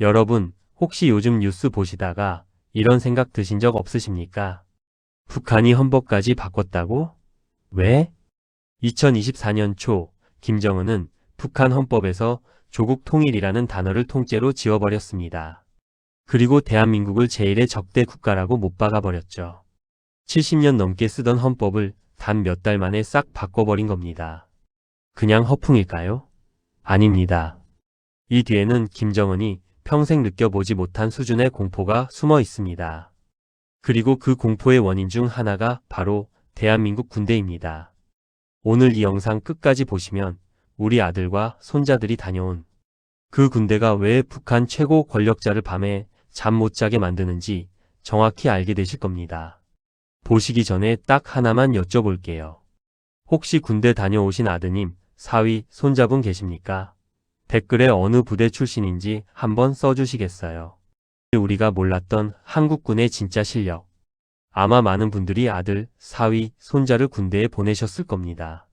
여러분, 혹시 요즘 뉴스 보시다가 이런 생각 드신 적 없으십니까? 북한이 헌법까지 바꿨다고? 왜? 2024년 초, 김정은은 북한 헌법에서 조국 통일이라는 단어를 통째로 지워버렸습니다. 그리고 대한민국을 제1의 적대 국가라고 못 박아버렸죠. 70년 넘게 쓰던 헌법을 단 몇 달 만에 싹 바꿔버린 겁니다. 그냥 허풍일까요? 아닙니다. 이 뒤에는 김정은이 평생 느껴보지 못한 수준의 공포가 숨어 있습니다. 그리고 그 공포의 원인 중 하나가 바로 대한민국 군대입니다. 오늘 이 영상 끝까지 보시면 우리 아들과 손자들이 다녀온 그 군대가 왜 북한 최고 권력자를 밤에 잠 못 자게 만드는지 정확히 알게 되실 겁니다. 보시기 전에 딱 하나만 여쭤볼게요. 혹시 군대 다녀오신 아드님, 사위, 손자분 계십니까? 댓글에 어느 부대 출신인지 한번 써주시겠어요? 우리가 몰랐던 한국군의 진짜 실력. 아마 많은 분들이 아들, 사위, 손자를 군대에 보내셨을 겁니다.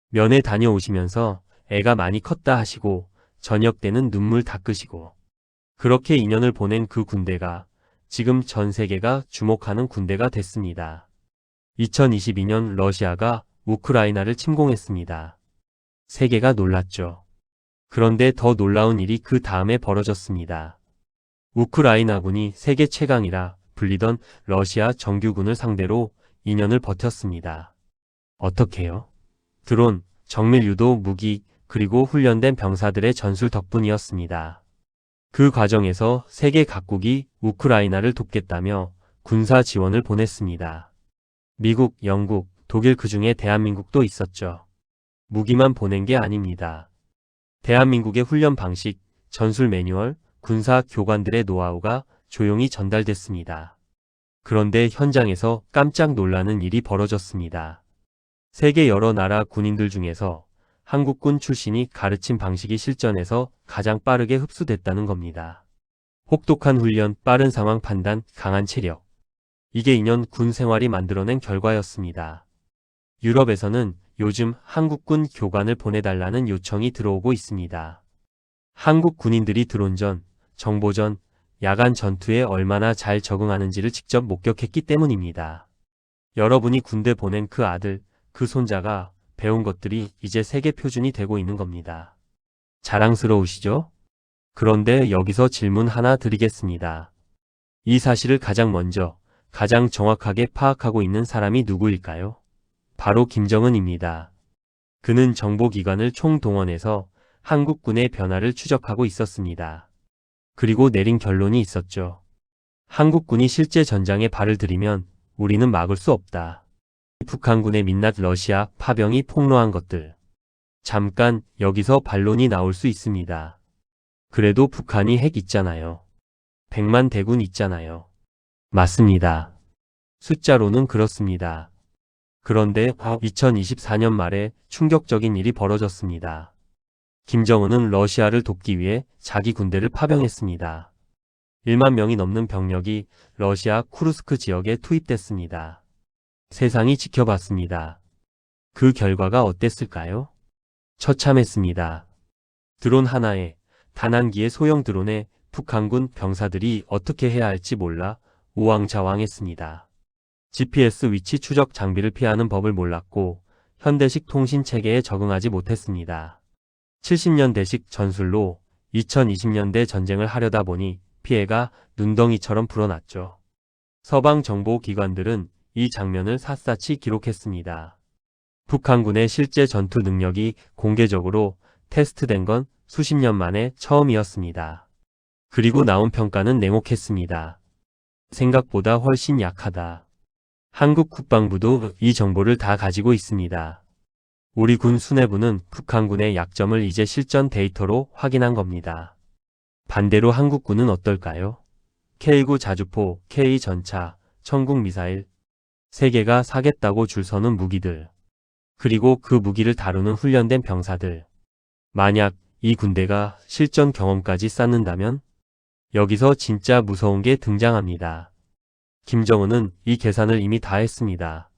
면회 다녀오시면서 애가 많이 컸다 하시고 저녁 때는 눈물 닦으시고 그렇게 2년을 보낸 그 군대가 지금 전 세계가 주목하는 군대가 됐습니다. 2022년 러시아가 우크라이나를 침공했습니다. 세계가 놀랐죠. 그런데 더 놀라운 일이 그 다음에 벌어졌습니다. 우크라이나군이 세계 최강이라 불리던 러시아 정규군을 상대로 2년을 버텼습니다. 어떻게요? 드론, 정밀 유도 무기, 그리고 훈련된 병사들의 전술 덕분이었습니다. 그 과정에서 세계 각국이 우크라이나를 돕겠다며 군사 지원을 보냈습니다. 미국, 영국, 독일 그중에 대한민국도 있었죠. 무기만 보낸 게 아닙니다. 대한민국의 훈련 방식, 전술 매뉴얼, 군사 교관들의 노하우가 조용히 전달됐습니다. 그런데 현장에서 깜짝 놀라는 일이 벌어졌습니다. 세계 여러 나라 군인들 중에서 한국군 출신이 가르친 방식이 실전에서 가장 빠르게 흡수됐다는 겁니다. 혹독한 훈련, 빠른 상황 판단, 강한 체력. 이게 2년 군 생활이 만들어낸 결과였습니다. 유럽에서는 요즘 한국군 교관을 보내달라는 요청이 들어오고 있습니다. 한국 군인들이 드론전, 정보전, 야간 전투에 얼마나 잘 적응하는지를 직접 목격했기 때문입니다. 여러분이 군대 보낸 그 아들, 그 손자가 배운 것들이 이제 세계 표준이 되고 있는 겁니다. 자랑스러우시죠? 그런데 여기서 질문 하나 드리겠습니다. 이 사실을 가장 먼저, 가장 정확하게 파악하고 있는 사람이 누구일까요? 바로 김정은입니다. 그는 정보기관을 총동원해서 한국군의 변화를 추적하고 있었습니다. 그리고 내린 결론이 있었죠. 한국군이 실제 전장에 발을 들이면 우리는 막을 수 없다. 북한군의 민낯 러시아 파병이 폭로한 것들. 잠깐 여기서 반론이 나올 수 있습니다. 그래도 북한이 핵 있잖아요. 100만 대군 있잖아요. 맞습니다. 숫자로는 그렇습니다. 그런데 2024년 말에 충격적인 일이 벌어졌습니다. 김정은은 러시아를 돕기 위해 자기 군대를 파병했습니다. 1만 명이 넘는 병력이 러시아 쿠르스크 지역에 투입됐습니다. 세상이 지켜봤습니다. 그 결과가 어땠을까요? 처참했습니다. 드론 하나에, 단 한 기의 소형 드론에 북한군 병사들이 어떻게 해야 할지 몰라 우왕좌왕했습니다. GPS 위치 추적 장비를 피하는 법을 몰랐고 현대식 통신 체계에 적응하지 못했습니다. 70년대식 전술로 2020년대 전쟁을 하려다 보니 피해가 눈덩이처럼 불어났죠. 서방 정보기관들은 이 장면을 샅샅이 기록했습니다. 북한군의 실제 전투 능력이 공개적으로 테스트된 건 수십 년 만에 처음이었습니다. 그리고 나온 평가는 냉혹했습니다. 생각보다 훨씬 약하다. 한국 국방부도 이 정보를 다 가지고 있습니다. 우리 군 수뇌부는 북한군의 약점을 이제 실전 데이터로 확인한 겁니다. 반대로 한국군은 어떨까요? K9 자주포, K-전차, 천국 미사일, 세계가 사겠다고 줄 서는 무기들, 그리고 그 무기를 다루는 훈련된 병사들. 만약 이 군대가 실전 경험까지 쌓는다면 여기서 진짜 무서운 게 등장합니다. 김정은은 이 계산을 이미 다 했습니다.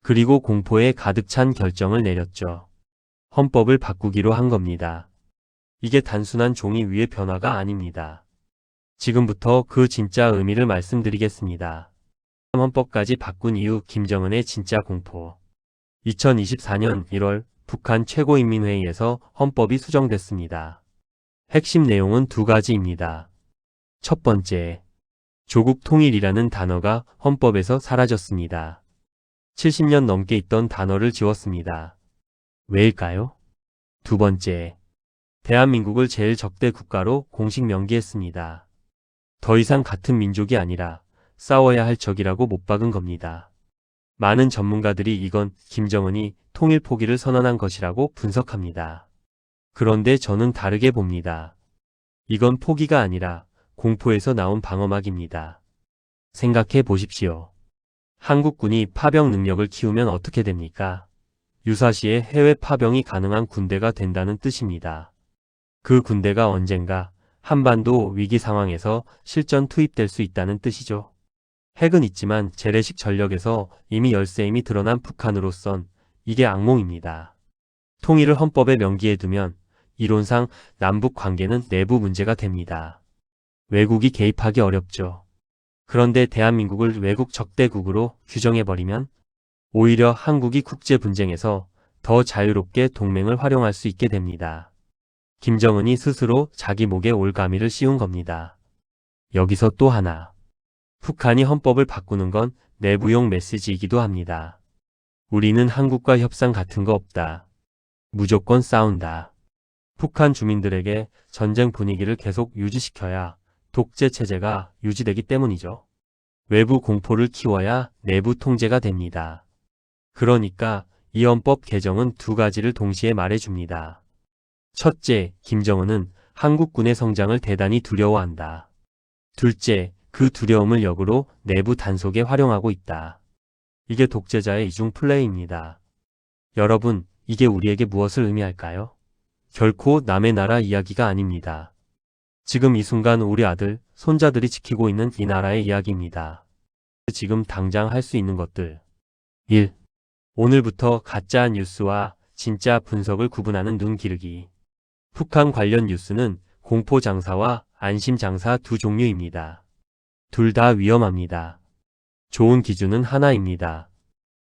그리고 공포에 가득 찬 결정을 내렸죠. 헌법을 바꾸기로 한 겁니다. 이게 단순한 종이 위의 변화가 아닙니다. 지금부터 그 진짜 의미를 말씀드리겠습니다. 헌법까지 바꾼 이후 김정은의 진짜 공포. 2024년 1월 북한 최고인민회의에서 헌법이 수정됐습니다. 핵심 내용은 두 가지입니다. 첫 번째, 조국 통일이라는 단어가 헌법에서 사라졌습니다. 70년 넘게 있던 단어를 지웠습니다. 왜일까요? 두 번째, 대한민국을 제일 적대 국가로 공식 명기했습니다. 더 이상 같은 민족이 아니라 싸워야 할 적이라고 못 박은 겁니다. 많은 전문가들이 이건 김정은이 통일 포기를 선언한 것이라고 분석합니다. 그런데 저는 다르게 봅니다. 이건 포기가 아니라 공포에서 나온 방어막입니다. 생각해 보십시오. 한국군이 파병 능력을 키우면 어떻게 됩니까? 유사시에 해외 파병이 가능한 군대가 된다는 뜻입니다. 그 군대가 언젠가 한반도 위기 상황에서 실전 투입될 수 있다는 뜻이죠. 핵은 있지만 재래식 전력에서 이미 열세임이 드러난 북한으로선 이게 악몽입니다. 통일을 헌법에 명기해 두면 이론상 남북 관계는 내부 문제가 됩니다. 외국이 개입하기 어렵죠. 그런데 대한민국을 외국 적대국으로 규정해버리면 오히려 한국이 국제 분쟁에서 더 자유롭게 동맹을 활용할 수 있게 됩니다. 김정은이 스스로 자기 목에 올가미를 씌운 겁니다. 여기서 또 하나. 북한이 헌법을 바꾸는 건 내부용 메시지이기도 합니다. 우리는 한국과 협상 같은 거 없다. 무조건 싸운다. 북한 주민들에게 전쟁 분위기를 계속 유지시켜야 독재 체제가 유지되기 때문이죠. 외부 공포를 키워야 내부 통제가 됩니다. 그러니까 이 헌법 개정은 두 가지를 동시에 말해줍니다. 첫째, 김정은은 한국군의 성장을 대단히 두려워한다. 둘째, 그 두려움을 역으로 내부 단속에 활용하고 있다. 이게 독재자의 이중 플레이입니다. 여러분, 이게 우리에게 무엇을 의미할까요? 결코 남의 나라 이야기가 아닙니다. 지금 이 순간 우리 아들, 손자들이 지키고 있는 이 나라의 이야기입니다. 지금 당장 할 수 있는 것들. 1. 오늘부터 가짜 뉴스와 진짜 분석을 구분하는 눈 기르기. 북한 관련 뉴스는 공포 장사와 안심 장사 두 종류입니다. 둘 다 위험합니다. 좋은 기준은 하나입니다.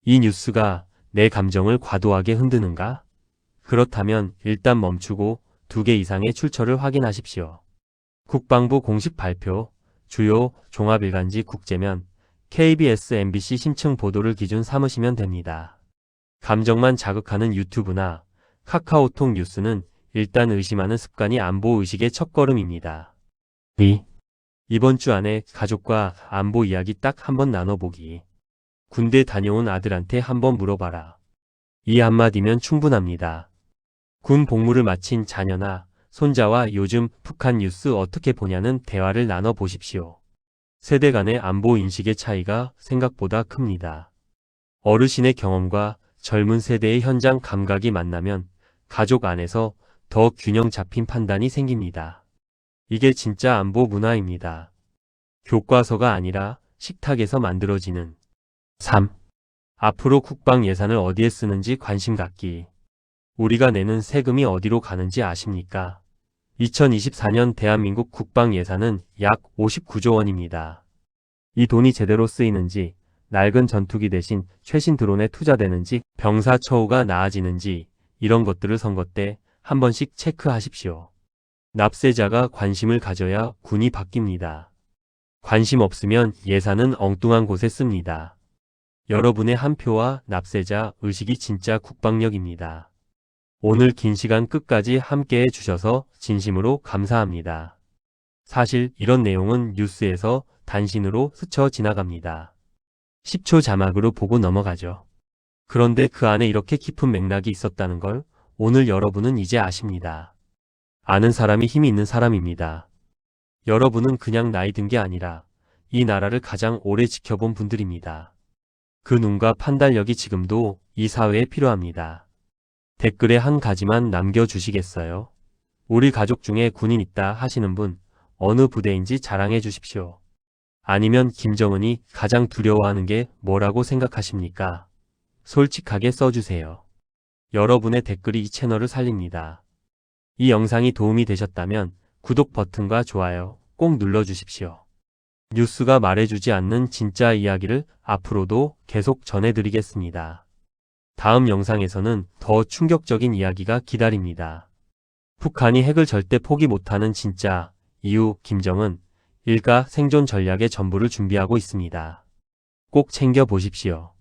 이 뉴스가 내 감정을 과도하게 흔드는가? 그렇다면 일단 멈추고 2개 이상의 출처를 확인하십시오. 국방부 공식 발표, 주요 종합일간지 국제면, KBS, MBC 심층 보도를 기준 삼으시면 됩니다. 감정만 자극하는 유튜브나 카카오톡 뉴스는 일단 의심하는 습관이 안보 의식의 첫걸음입니다. 2. 이번 주 안에 가족과 안보 이야기 딱 한번 나눠보기. 군대 다녀온 아들한테 한번 물어봐라. 이 한마디면 충분합니다. 군 복무를 마친 자녀나 손자와 요즘 북한 뉴스 어떻게 보냐는 대화를 나눠보십시오. 세대 간의 안보 인식의 차이가 생각보다 큽니다. 어르신의 경험과 젊은 세대의 현장 감각이 만나면 가족 안에서 더 균형 잡힌 판단이 생깁니다. 이게 진짜 안보 문화입니다. 교과서가 아니라 식탁에서 만들어지는. 3. 앞으로 국방 예산을 어디에 쓰는지 관심 갖기. 우리가 내는 세금이 어디로 가는지 아십니까? 2024년 대한민국 국방 예산은 약 59조 원입니다. 이 돈이 제대로 쓰이는지, 낡은 전투기 대신 최신 드론에 투자되는지, 병사 처우가 나아지는지 이런 것들을 선거 때 한 번씩 체크하십시오. 납세자가 관심을 가져야 군이 바뀝니다. 관심 없으면 예산은 엉뚱한 곳에 씁니다. 여러분의 한 표와 납세자 의식이 진짜 국방력입니다. 오늘 긴 시간 끝까지 함께 해주셔서 진심으로 감사합니다. 사실 이런 내용은 뉴스에서 단신으로 스쳐 지나갑니다. 10초 자막으로 보고 넘어가죠. 그런데 그 안에 이렇게 깊은 맥락이 있었다는 걸 오늘 여러분은 이제 아십니다. 아는 사람이 힘이 있는 사람입니다. 여러분은 그냥 나이 든 게 아니라 이 나라를 가장 오래 지켜본 분들입니다. 그 눈과 판단력이 지금도 이 사회에 필요합니다. 댓글에 한 가지만 남겨주시겠어요? 우리 가족 중에 군인 있다 하시는 분 어느 부대인지 자랑해 주십시오. 아니면 김정은이 가장 두려워하는 게 뭐라고 생각하십니까? 솔직하게 써주세요. 여러분의 댓글이 이 채널을 살립니다. 이 영상이 도움이 되셨다면 구독 버튼과 좋아요, 꼭 눌러주십시오. 뉴스가 말해주지 않는 진짜 이야기를 앞으로도 계속 전해드리겠습니다. 다음 영상에서는 더 충격적인 이야기가 기다립니다. 북한이 핵을 절대 포기 못하는 진짜 이유, 김정은 일가 생존 전략의 전부를 준비하고 있습니다. 꼭 챙겨보십시오.